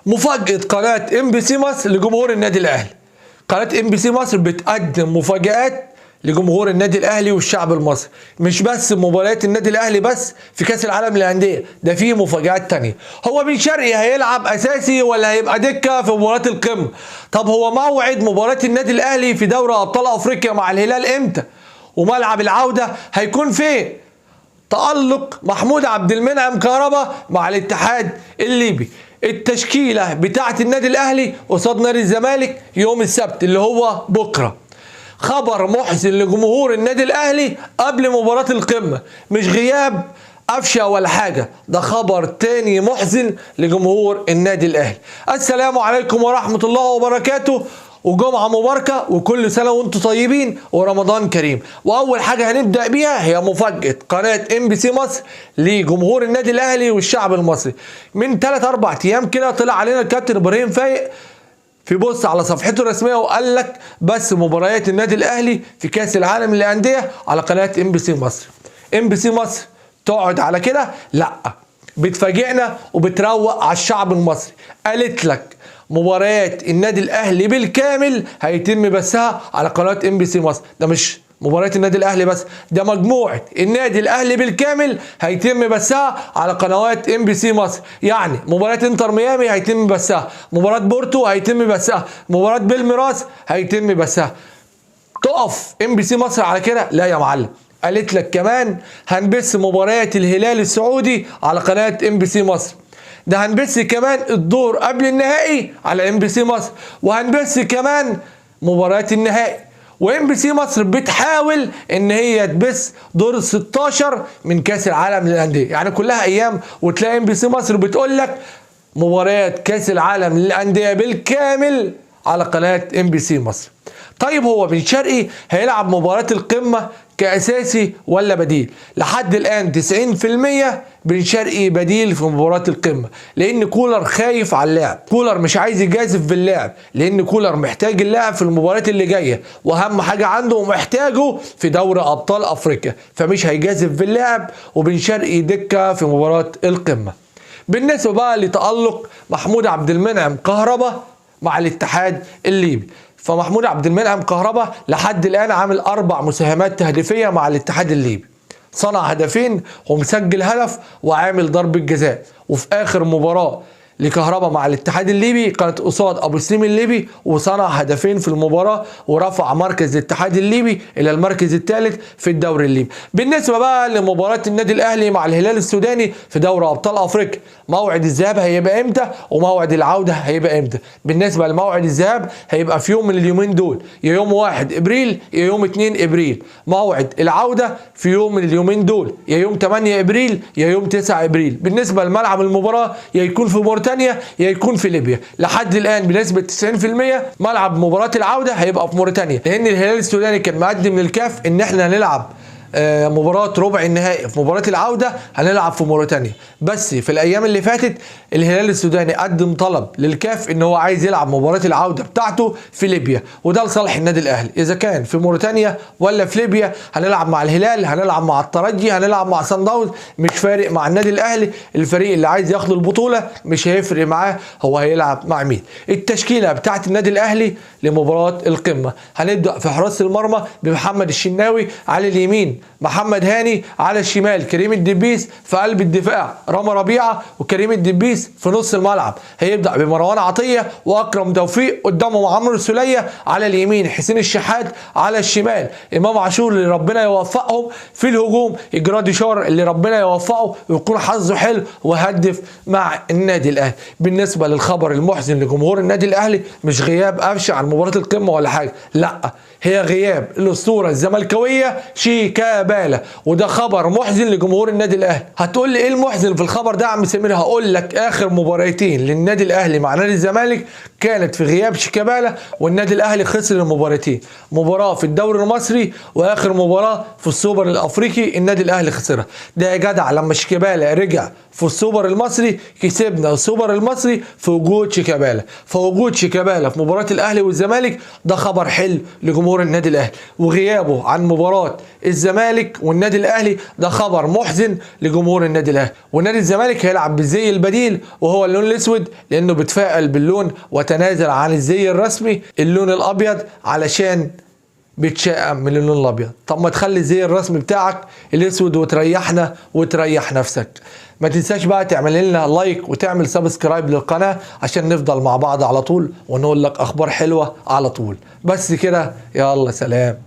مفاجأة قناة MBC مصر لجمهور النادي الأهلي. قناة MBC مصر بتقدم مفاجآت لجمهور النادي الأهلي والشعب المصري، مش بس مباريات النادي الأهلي بس في كأس العالم للأندية، ده فيه مفاجآت تانية. هو بن شرقي هيلعب أساسي ولا هيبقى دكة في مباراة القمة؟ طب هو موعد مباراة النادي الأهلي في دوري أبطال أفريقيا مع الهلال إمتى؟ وملعب العودة هيكون فين؟ تألق محمود عبد المنعم كهربا مع الاتحاد الليبي. التشكيلة بتاعة النادي الأهلي قصاد نادي الزمالك يوم السبت اللي هو بكرة. خبر محزن لجمهور النادي الأهلي قبل مباراة القمة، مش غياب قفشة ولا حاجة، ده خبر تاني محزن لجمهور النادي الأهلي. السلام عليكم ورحمة الله وبركاته، وجمعة مباركة وكل سنة وانتم طيبين ورمضان كريم. وأول حاجة هنبدأ بيها هي مفاجأة قناة MBC مصر لجمهور النادي الأهلي والشعب المصري. من 3-4 أيام كده طلع علينا الكابتن إبراهيم فايق في بوست على صفحته الرسمية وقال لك بس مباريات النادي الأهلي في كأس العالم للأندية على قناة MBC مصر. MBC مصر تقعد على كده؟ لأ، بتفاجئنا وبتروق على الشعب المصري. قالت لك مباريات النادي الاهلي بالكامل هيتم بثها على قناه MBC مصر. ده مش مباريات النادي الاهلي بس، ده مجموعه النادي الاهلي بالكامل هيتم بثها على قنوات MBC مصر. يعني مباراه انتر ميامي هيتم بثها، مباراه بورتو هيتم بثها، مباراه بالميراس هيتم بثها. تقف MBC مصر على كده؟ لا يا معلم، قالت لك كمان هنبث مباريات الهلال السعودي على قناه MBC مصر. ده هنبث كمان الدور قبل النهائي على MBC مصر، وهنبث كمان مباريات النهائي. وMBC مصر بتحاول ان هي تبث دور ال16 من كاس العالم للانديه، يعني كلها ايام وتلاقي MBC مصر بتقول لك مباريات كاس العالم للانديه بالكامل على قناه MBC مصر. طيب هو بن شرقي هيلعب مباراة القمة كأساسي ولا بديل؟ لحد الآن 90% بن شرقي بديل في مباراة القمة، لأن كولر خايف على اللاعب، كولر مش عايز يجازف باللاعب، لأن كولر محتاج اللاعب في المباريات اللي جاية، وأهم حاجة عنده محتاجه في دوري أبطال أفريقيا، فمش هيجازف باللاعب، وبن شرقي دكة في مباراة القمة. بالنسبة بقى لتألق محمود عبد المنعم كهربا مع الاتحاد الليبي، فمحمود عبد المنعم كهربا لحد الآن عامل 4 مساهمات تهديفية مع الاتحاد الليبي، صنع هدفين ومسجل هدف وعامل ضربة جزاء. وفي آخر مباراة لكهربا مع الاتحاد الليبي كانت قصاد ابو سليم الليبي، وصنع هدفين في المباراه ورفع مركز الاتحاد الليبي الى المركز الثالث في الدوري الليبي. بالنسبه بقى لمباراه النادي الاهلي مع الهلال السوداني في دوري ابطال افريقيا، موعد الذهاب هيبقى امتى وموعد العوده هيبقى امتى؟ بالنسبه لموعد الذهاب هيبقى في يوم من اليومين دول، يا يوم 1 ابريل يا يوم 2 ابريل. موعد العوده في يوم من اليومين دول، يا يوم 8 ابريل يا يوم 9 ابريل. بالنسبه لملعب المباراه يا يكون في موريتانيا يا يكون في ليبيا. لحد الان بنسبه 90% ملعب مباراه العوده هيبقى في موريتانيا، لان الهلال السوداني كان مقدم للكاف ان احنا هنلعب مباراة ربع النهائي في مباراة العودة هنلعب في موريتانيا. بس في الأيام اللي فاتت الهلال السوداني قدم طلب للكاف إن هو عايز يلعب مباراة العودة بتاعته في ليبيا، وده لصالح النادي الأهلي. إذا كان في موريتانيا ولا في ليبيا هنلعب مع الهلال، هنلعب مع الترجي، هنلعب مع صن داونز، مش فارق مع النادي الأهلي. الفريق اللي عايز ياخد البطولة مش هيفرق معاه هو هيلعب مع مين. التشكيلة بتاعت النادي الأهلي لمباراة القمة، هنبدأ في حراس المرمى بمحمد الشناوي على اليمين، محمد هاني على الشمال، كريم الدبيس في قلب الدفاع، رامي ربيعه وكريم الدبيس في نص الملعب. هيبدا بمروان عطيه واكرم توفيق، قدامهم عمرو السوليه على اليمين، حسين الشحات على الشمال، امام عاشور اللي ربنا يوفقهم في الهجوم، اجرادي شار اللي ربنا يوفقه ويكون حظه حلو وهدف مع النادي الاهلي. بالنسبه للخبر المحزن لجمهور النادي الاهلي، مش غياب قفشه عن مباراه القمه ولا حاجه، لا، هي غياب الاسطوره الزملكاويه شيكابالا، وده خبر محزن لجمهور النادي الاهلي. هتقول لي ايه المحزن في الخبر ده يا عم سمير؟ هقول لك اخر مباراتين للنادي الاهلي مع نادي الزمالك كانت في غياب شيكابالا، والنادي الاهلي خسر المباراتين، مباراه في الدوري المصري واخر مباراه في السوبر الافريقي النادي الاهلي خسرها. ده يا جدع لما شيكابالا رجع في السوبر المصري كسبنا السوبر المصري في وجود شيكابالا، فوجود شيكابالا في مباراه الاهلي والزمالك ده خبر حلو لجمهور النادي الاهلي. وغيابه عن مباراه الزمالك الزمالك والنادي الاهلي ده خبر محزن لجمهور النادي الاهلي، ونادي الزمالك هيلعب بالزي البديل وهو اللون الاسود لانه بيتفائل باللون وتنازل عن الزي الرسمي اللون الابيض علشان بيتشائم من اللون الابيض. طب ما تخلي الزي الرسمي بتاعك الاسود وتريحنا وتريح نفسك. ما تنساش بقى تعمل لنا لايك وتعمل سبسكرايب للقناة عشان نفضل مع بعض على طول ونقول لك اخبار حلوة على طول. بس كده، يلا سلام.